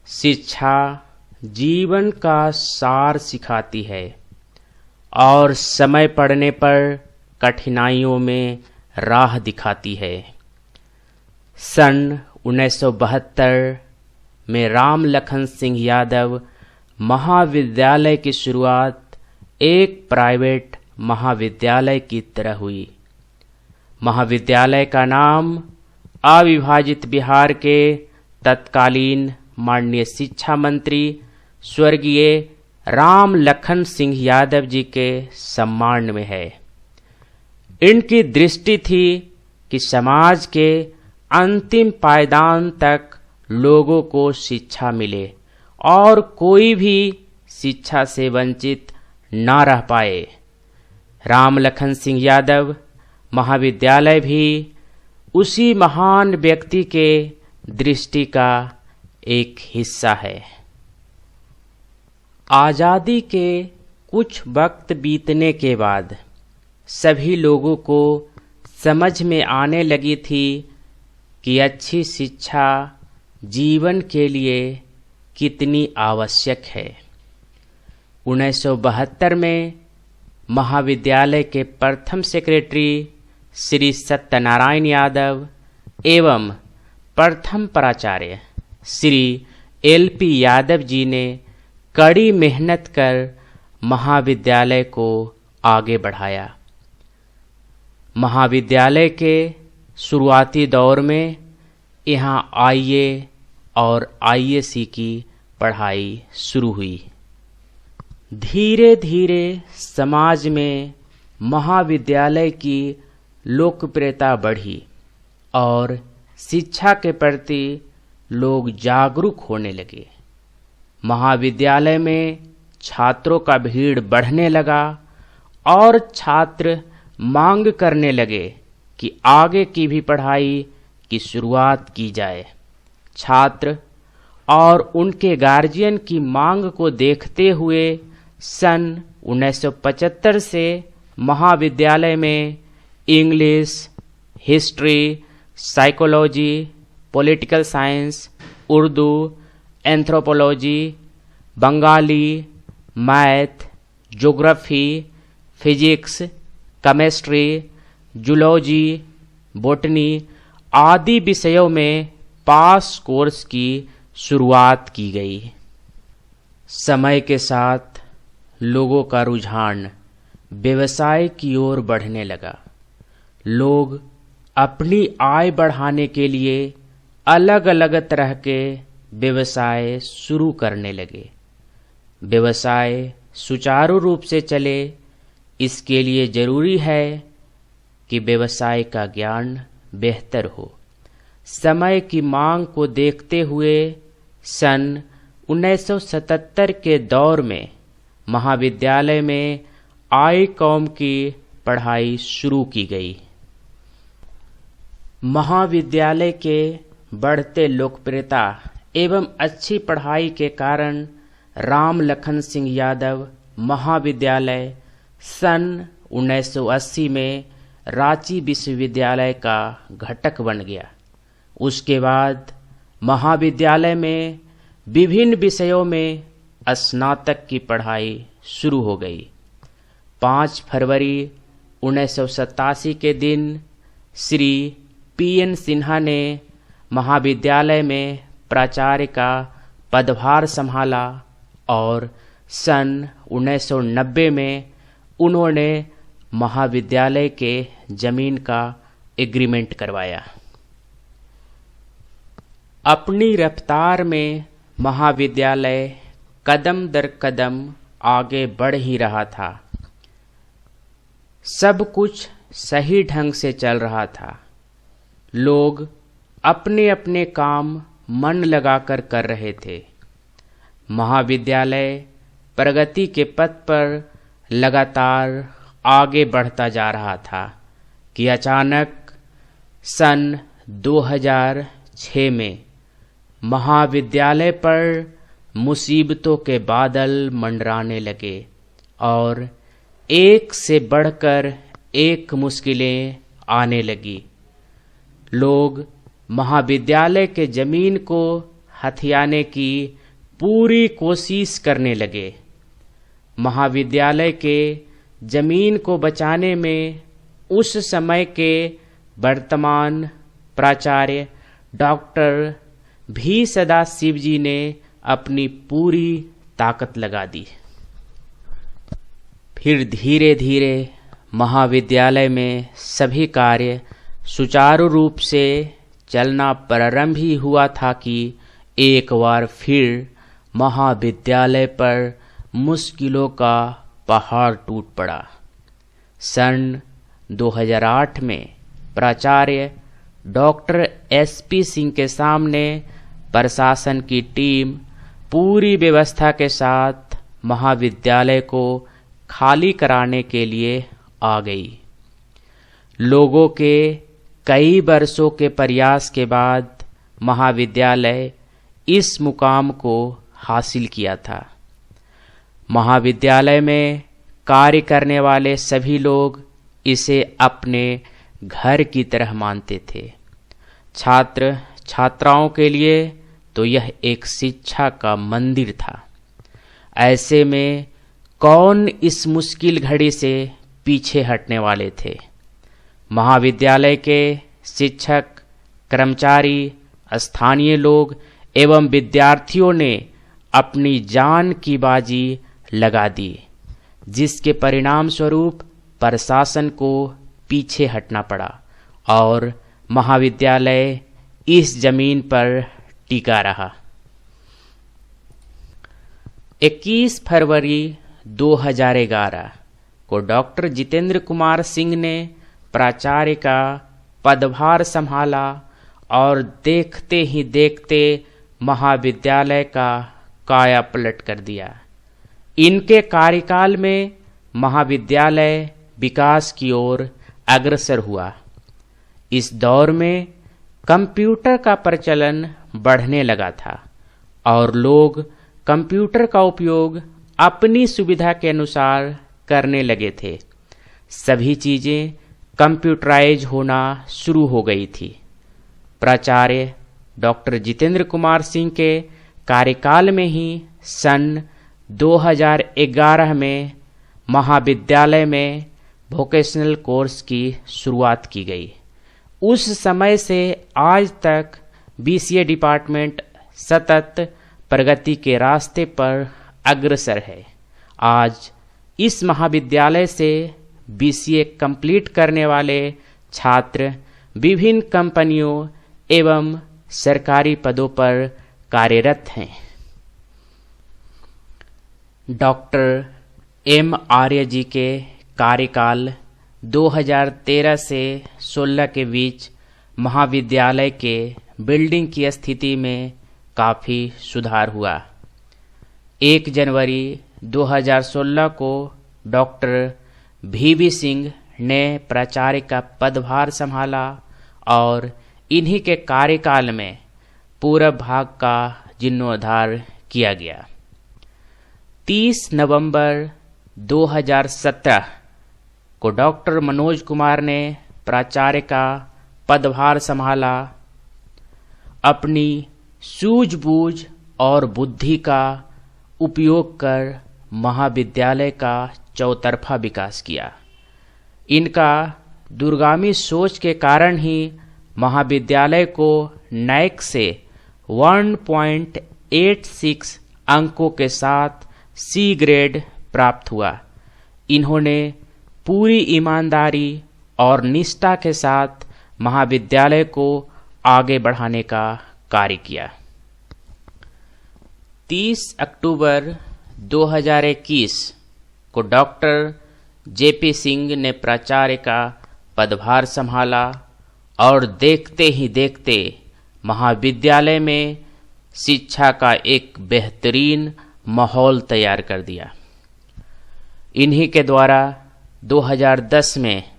शिक्षा जीवन का सार सिखाती है और समय पड़ने पर कठिनाइयों में राह दिखाती है। सन 1972 में राम लखन सिंह यादव महाविद्यालय की शुरुआत एक प्राइवेट महाविद्यालय की तरह हुई। महाविद्यालय का नाम अविभाजित बिहार के तत्कालीन माननीय शिक्षा मंत्री स्वर्गीय राम लखन सिंह यादव जी के सम्मान में है। इनकी दृष्टि थी कि समाज के अंतिम पायदान तक लोगों को शिक्षा मिले और कोई भी शिक्षा से वंचित न रह पाए। राम लखन सिंह यादव महाविद्यालय भी उसी महान व्यक्ति के दृष्टि का एक हिस्सा है। आज़ादी के कुछ वक्त बीतने के बाद सभी लोगों को समझ में आने लगी थी कि अच्छी शिक्षा जीवन के लिए कितनी आवश्यक है। 1972 में महाविद्यालय के प्रथम सेक्रेटरी श्री सत्यनारायण यादव एवं प्रथम प्राचार्य श्री LP यादव जी ने कड़ी मेहनत कर महाविद्यालय को आगे बढ़ाया। महाविद्यालय के शुरुआती दौर में यहाँ IA और IAC की पढ़ाई शुरू हुई। धीरे धीरे समाज में महाविद्यालय की लोकप्रियता बढ़ी और शिक्षा के प्रति लोग जागरूक होने लगे। महाविद्यालय में छात्रों का भीड़ बढ़ने लगा और छात्र मांग करने लगे कि आगे की भी पढ़ाई की शुरुआत की जाए। छात्र और उनके गार्जियन की मांग को देखते हुए सन 1975 से महाविद्यालय में English, history, psychology, political science, Urdu, anthropology, Bengali, math, geography, physics, chemistry, zoology, botany आदि विषयों में पास कोर्स की शुरुआत की गई। समय के साथ लोगों का रुझान व्यवसाय की ओर बढ़ने लगा। लोग अपनी आय बढ़ाने के लिए अलग अलग तरह के व्यवसाय शुरू करने लगे। व्यवसाय सुचारू रूप से चले, इसके लिए जरूरी है कि व्यवसाय का ज्ञान बेहतर हो। समय की मांग को देखते हुए सन 1977 के दौर में महाविद्यालय में ICOM की पढ़ाई शुरू की गई। महाविद्यालय के बढ़ते लोकप्रियता एवं अच्छी पढ़ाई के कारण राम लखन सिंह यादव महाविद्यालय सन 1980 में रांची विश्वविद्यालय का घटक बन गया। उसके बाद महाविद्यालय में विभिन्न विषयों में स्नातक की पढ़ाई शुरू हो गई। 5 फरवरी 1987 के दिन श्री PN सिन्हा ने महाविद्यालय में प्राचार्य का पदभार संभाला और सन 1990 में उन्होंने महाविद्यालय के जमीन का एग्रीमेंट करवाया। अपनी रफ्तार में महाविद्यालय कदम दर कदम आगे बढ़ ही रहा था। सब कुछ सही ढंग से चल रहा था। लोग अपने अपने काम मन लगाकर कर रहे थे। महाविद्यालय प्रगति के पथ पर लगातार आगे बढ़ता जा रहा था कि अचानक सन 2006 में महाविद्यालय पर मुसीबतों के बादल मंडराने लगे और एक से बढ़कर एक मुश्किलें आने लगी। लोग महाविद्यालय के जमीन को हथियाने की पूरी कोशिश करने लगे। महाविद्यालय के जमीन को बचाने में उस समय के वर्तमान प्राचार्य डॉक्टर भी सदाशिव जी ने अपनी पूरी ताकत लगा दी। फिर धीरे धीरे महाविद्यालय में सभी कार्य सुचारू रूप से चलना प्रारंभ ही हुआ था कि एक बार फिर महाविद्यालय पर मुश्किलों का पहाड़ टूट पड़ा। सन 2008 में प्राचार्य डॉक्टर SP सिंह के सामने प्रशासन की टीम पूरी व्यवस्था के साथ महाविद्यालय को खाली कराने के लिए आ गई। लोगों के कई वर्षों के प्रयास के बाद महाविद्यालय इस मुकाम को हासिल किया था। महाविद्यालय में कार्य करने वाले सभी लोग इसे अपने घर की तरह मानते थे। छात्र छात्राओं के लिए तो यह एक शिक्षा का मंदिर था। ऐसे में कौन इस मुश्किल घड़ी से पीछे हटने वाले थे। महाविद्यालय के शिक्षक, कर्मचारी, स्थानीय लोग एवं विद्यार्थियों ने अपनी जान की बाजी लगा दी, जिसके परिणाम स्वरूप प्रशासन को पीछे हटना पड़ा और महाविद्यालय इस जमीन पर टिका रहा। 21 फरवरी 2011 को डॉक्टर जितेंद्र कुमार सिंह ने प्राचार्य का पदभार संभाला और देखते ही देखते महाविद्यालय का कायापलट कर दिया। इनके कार्यकाल में महाविद्यालय विकास की ओर अग्रसर हुआ। इस दौर में कंप्यूटर का प्रचलन बढ़ने लगा था और लोग कंप्यूटर का उपयोग अपनी सुविधा के अनुसार करने लगे थे। सभी चीजें कंप्यूटराइज होना शुरू हो गई थी। प्राचार्य डॉक्टर जितेंद्र कुमार सिंह के कार्यकाल में ही सन 2011 में महाविद्यालय में वोकेशनल कोर्स की शुरुआत की गई। उस समय से आज तक BCA डिपार्टमेंट सतत प्रगति के रास्ते पर अग्रसर है। आज इस महाविद्यालय से BCA कंप्लीट करने वाले छात्र विभिन्न कंपनियों एवं सरकारी पदों पर कार्यरत हैं। डॉक्टर M आर्य जी के कार्यकाल 2013 से 16 के बीच महाविद्यालय के बिल्डिंग की स्थिति में काफ़ी सुधार हुआ। 1 जनवरी 2016 को डॉक्टर VV सिंह ने प्राचार्य का पदभार संभाला और इन्हीं के कार्यकाल में पूरब भाग का जीर्णोद्धार किया गया। 30 नवंबर 2017 को डॉक्टर मनोज कुमार ने प्राचार्य का पदभार संभाला। अपनी सूझबूझ और बुद्धि का उपयोग कर महाविद्यालय का चौतरफा विकास किया। इनका दूरगामी सोच के कारण ही महाविद्यालय को NAAC से 1.86 अंकों के साथ C ग्रेड प्राप्त हुआ। इन्होंने पूरी ईमानदारी और निष्ठा के साथ महाविद्यालय को आगे बढ़ाने का कार्य किया। 30 अक्टूबर 2021 को डॉक्टर JP सिंह ने प्राचार्य का पदभार संभाला और देखते ही देखते महाविद्यालय में शिक्षा का एक बेहतरीन माहौल तैयार कर दिया। इन्हीं के द्वारा 2010 में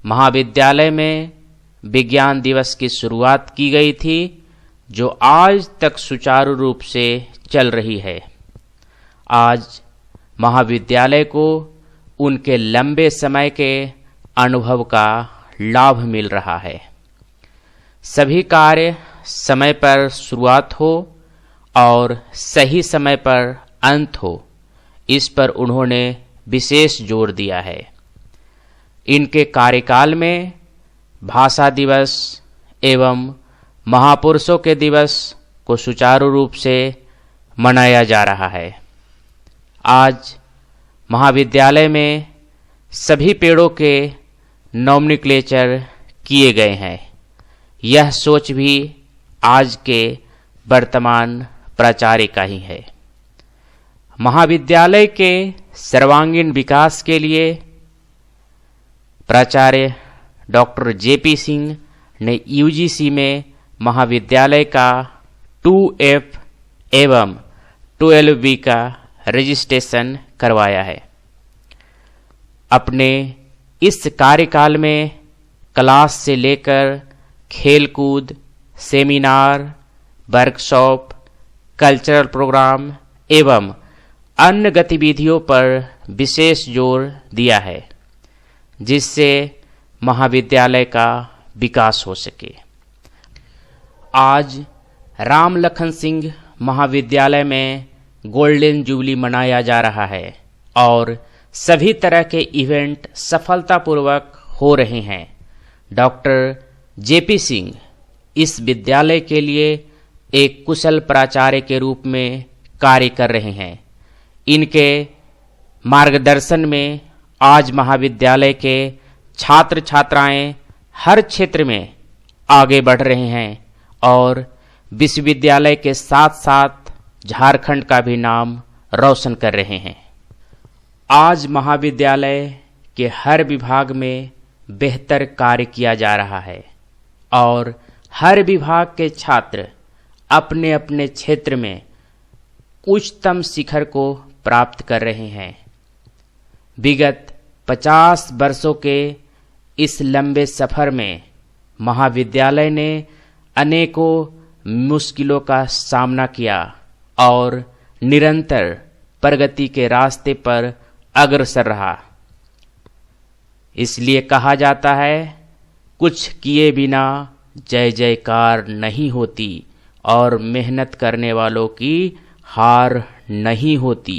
महाविद्यालय में विज्ञान दिवस की शुरुआत की गई थी, जो आज तक सुचारू रूप से चल रही है। आज महाविद्यालय को उनके लंबे समय के अनुभव का लाभ मिल रहा है। सभी कार्य समय पर शुरुआत हो और सही समय पर अंत हो, इस पर उन्होंने विशेष जोर दिया है। इनके कार्यकाल में भाषा दिवस एवं महापुरुषों के दिवस को सुचारू रूप से मनाया जा रहा है। आज महाविद्यालय में सभी पेड़ों के नॉमिनक्लेचर किए गए हैं। यह सोच भी आज के वर्तमान प्राचार्य का ही है। महाविद्यालय के सर्वांगीण विकास के लिए प्राचार्य डॉक्टर जेपी सिंह ने यूजीसी में महाविद्यालय का 2F एवं 12B का रजिस्ट्रेशन करवाया है। अपने इस कार्यकाल में क्लास से लेकर खेलकूद, सेमिनार, वर्कशॉप, कल्चरल प्रोग्राम एवं अन्य गतिविधियों पर विशेष जोर दिया है, जिससे महाविद्यालय का विकास हो सके। आज राम लखन सिंह महाविद्यालय में गोल्डन जुबली मनाया जा रहा है और सभी तरह के इवेंट सफलतापूर्वक हो रहे हैं। डॉक्टर जेपी सिंह इस विद्यालय के लिए एक कुशल प्राचार्य के रूप में कार्य कर रहे हैं। इनके मार्गदर्शन में आज महाविद्यालय के छात्र छात्राएं हर क्षेत्र में आगे बढ़ रहे हैं और विश्वविद्यालय के साथ साथ झारखंड का भी नाम रोशन कर रहे हैं। आज महाविद्यालय के हर विभाग में बेहतर कार्य किया जा रहा है और हर विभाग के छात्र अपने अपने क्षेत्र में उच्चतम शिखर को प्राप्त कर रहे हैं। विगत 50 वर्षों के इस लंबे सफर में महाविद्यालय ने अनेकों मुश्किलों का सामना किया और निरंतर प्रगति के रास्ते पर अग्रसर रहा। इसलिए कहा जाता है, कुछ किए बिना जय जयकार नहीं होती और मेहनत करने वालों की हार नहीं होती।